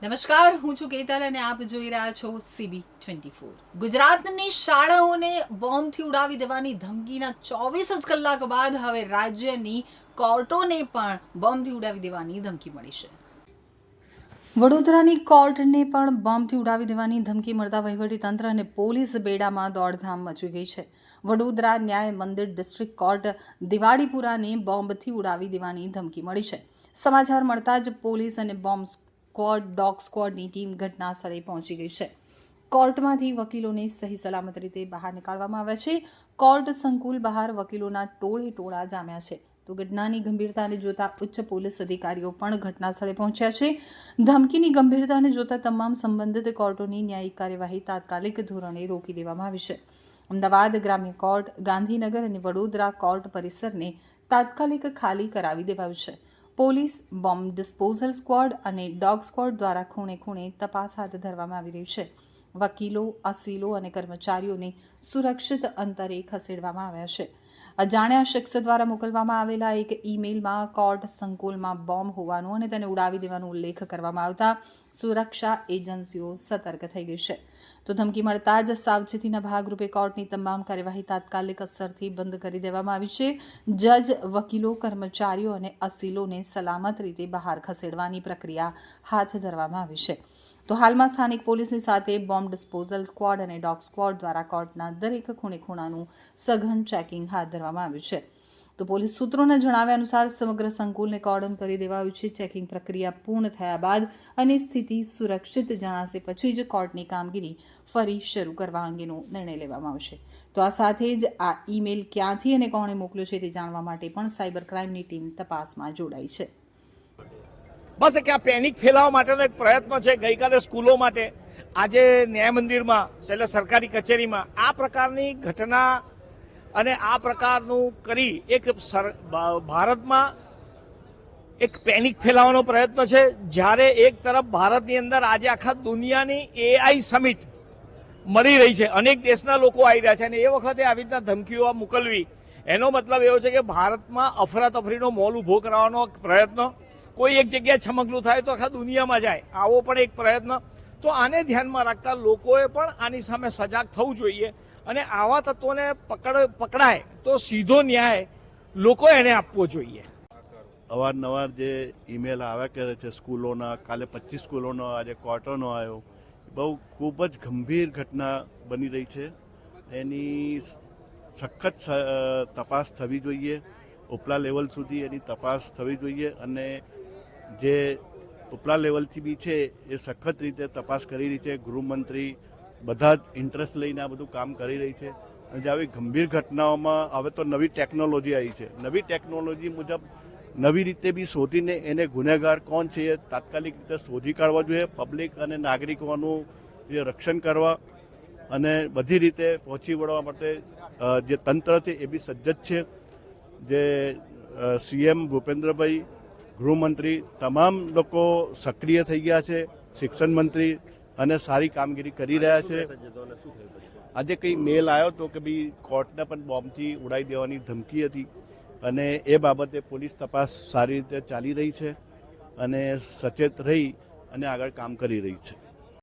નમસ્કાર, હું છું કેતલ અને આપ જોઈ રહ્યા છો CB24। ગુજરાતની શાળાઓને બોમ્બથી ઉડાવી દેવાની ધમકીના 24 જ કલાક બાદ હવે રાજ્યની કોર્ટોને પણ બોમ્બથી ઉડાવી દેવાની ધમકી મળી છે। વડોદરાની કોર્ટને પણ બોમ્બથી ઉડાવી દેવાની ધમકી મળતા વહીવટીતંત્ર અને પોલીસ બેડામાં દોડધામ મચી ગઈ છે। વડોદરા ન્યાય મંદિર ડિસ્ટ્રિક્ટ કોર્ટ દિવાળીપુરાને બોમ્બથી ઉડાવી દેવાની ધમકી મળી છે। સમાચાર મળતા જ પોલીસ અને બોમ્બ સ્ક્વોડ ડોગ સ્ક્વોડની ટીમ ઘટના સ્થળે પહોંચી ગઈ છે। કોર્ટમાંથી વકીલોને સહી સલામત રીતે બહાર નીકાળવામાં આવ્યા છે। કોર્ટ સંકુલ બહાર વકીલોના ટોળે જામ્યા છે। તો ઘટનાની ગંભીરતાને જોતા ઉચ્ચ પોલીસ અધિકારીઓ પણ ઘટના સ્થળે પહોંચ્યા છે। ધમકીની ગંભીરતાને જોતા તમામ સંબંધિત કોર્ટોની ન્યાયિક કાર્યવાહી તાત્કાલિક ધોરણે રોકી દેવામાં આવી છે। અમદાવાદ ગ્રામ્ય કોર્ટ, ગાંધીનગર અને વડોદરા કોર્ટ પરિસરને તાત્કાલિક ખાલી કરાવી દેવાયું છે। પોલીસ, બોમ્બ ડિસ્પોઝલ સ્ક્વોડ અને ડોગ સ્ક્વોડ દ્વારા ખૂણે ખૂણે તપાસ હાથ ધરવામાં આવી રહી છે। વકીલો, અસીલો અને કર્મચારીઓને સુરક્ષિત અંતરે ખસેડવામાં આવ્યા છે। અજાણ્યા શખ્સ દ્વારા મોકલવામાં આવેલા એક ઈમેલમાં કોર્ટ સંકુલમાં બોમ્બ હોવાનું અને તેને ઉડાવી દેવાનો ઉલ્લેખ કરવામાં આવતા સુરક્ષા એજન્સીઓ સતર્ક થઈ ગઈ છે। તો ધમકી મળતા જ સાવચેતીના ભાગરૂપે કોર્ટની તમામ કાર્યવાહી તાત્કાલિક અસરથી બંધ કરી દેવામાં આવી છે। જજ, વકીલો, કર્મચારીઓ અને અસીલોને સલામત રીતે બહાર ખસેડવાની પ્રક્રિયા હાથ ધરવામાં આવી છે। તો હાલમાં સ્થાનિક પોલીસની સાથે બોમ્બ ડિસ્પોઝલ સ્ક્વોડ અને ડોગ સ્ક્વોડ દ્વારા કોર્ટના દરેક ખૂણે ખૂણાનું સઘન ચેકિંગ હાથ ધરવામાં આવ્યું છે। તો પોલીસ સૂત્રોના જણાવ્યા અનુસાર સમગ્ર સંકુલને કોર્ડન કરી દેવાયું છે। ચેકિંગ પ્રક્રિયા પૂર્ણ થયા બાદ અને સ્થિતિ સુરક્ષિત જણાશે પછી જ કોર્ટની કામગીરી ફરી શરૂ કરવા અંગેનો નિર્ણય લેવામાં આવશે। તો આ સાથે જ આ ઈમેલ ક્યાંથી અને કોણે મોકલ્યો છે તે જાણવા માટે પણ સાયબર ક્રાઇમની ટીમ તપાસમાં જોડાઈ છે। બસ કે આ પેનિક ફેલાવવા માટેનો એક પ્રયત્ન છે। ગઈકાલે સ્કૂલો માટે, આજે ન્યાય મંદિરમાં એટલે સરકારી કચેરીમાં આ પ્રકારની ઘટના અને આ પ્રકારનું કરી એક ભારતમાં એક પેનિક ફેલાવવાનો પ્રયત્ન છે। જ્યારે એક તરફ ભારતની અંદર આજે આખા દુનિયાની AI સમિટ મળી રહી છે, અનેક દેશના લોકો આવી રહ્યા છે અને એ વખતે આવી રીતના ધમકીઓ મોકલવી એનો મતલબ એવો છે કે ભારતમાં અફરાતફરીનો માહોલ ઊભો કરવાનો પ્રયત્ન, કોઈ એક જગ્યાએ છમકલું થાય તો આખા દુનિયામાં જાય, આવો પણ એક પ્રયત્ન। તો આને ધ્યાનમાં રાખતા લોકોએ પણ આની સામે સજાગ થવું જોઈએ અને આવા તત્વોને પકડાય તો સીધો ન્યાય લોકોએ એને આપવો જોઈએ। અવારનવાર જે ઈમેલ આવ્યા કરે છે સ્કૂલોના, કાલે 25 સ્કૂલોનો, આજે ક્વાર્ટરનો આવ્યો, બહુ ખૂબ જ ગંભીર ઘટના બની રહી છે। એની સખત તપાસ થવી જોઈએ, ઉપલા લેવલ સુધી એની તપાસ થવી જોઈએ અને જે ઉપલા લેવલથી બી છે એ સખત રીતે તપાસ કરી રહી છે। ગૃહમંત્રી બધા જ ઇન્ટરેસ્ટ લઈને આ બધું કામ કરી રહી છે અને જે આવી ગંભીર ઘટનાઓમાં હવે તો નવી ટેકનોલોજી આવી છે, નવી ટેકનોલોજી મુજબ નવી રીતે બી શોધીને એને ગુનેગાર કોણ છે એ તાત્કાલિક રીતે શોધી કાઢવા જોઈએ। પબ્લિક અને નાગરિકોનું જે રક્ષણ કરવા અને બધી રીતે પહોંચી વળવા માટે જે તંત્ર છે એ બી સજ્જ છે। જે CM ભૂપેન્દ્રભાઈ, ગૃહમંત્રી, તમામ લોકો સક્રિય થઈ ગયા છે, શિક્ષણ મંત્રી અને સારી કામગીરી કરી રહ્યા છે। આજે કંઈ મેલ આવ્યો હતો કે ભાઈ કોર્ટને પણ બોમ્બથી ઉડાવી દેવાની ધમકી હતી અને એ બાબતે પોલીસ તપાસ સારી રીતે ચાલી રહી છે અને સચેત રહી અને આગળ કામ કરી રહી છે।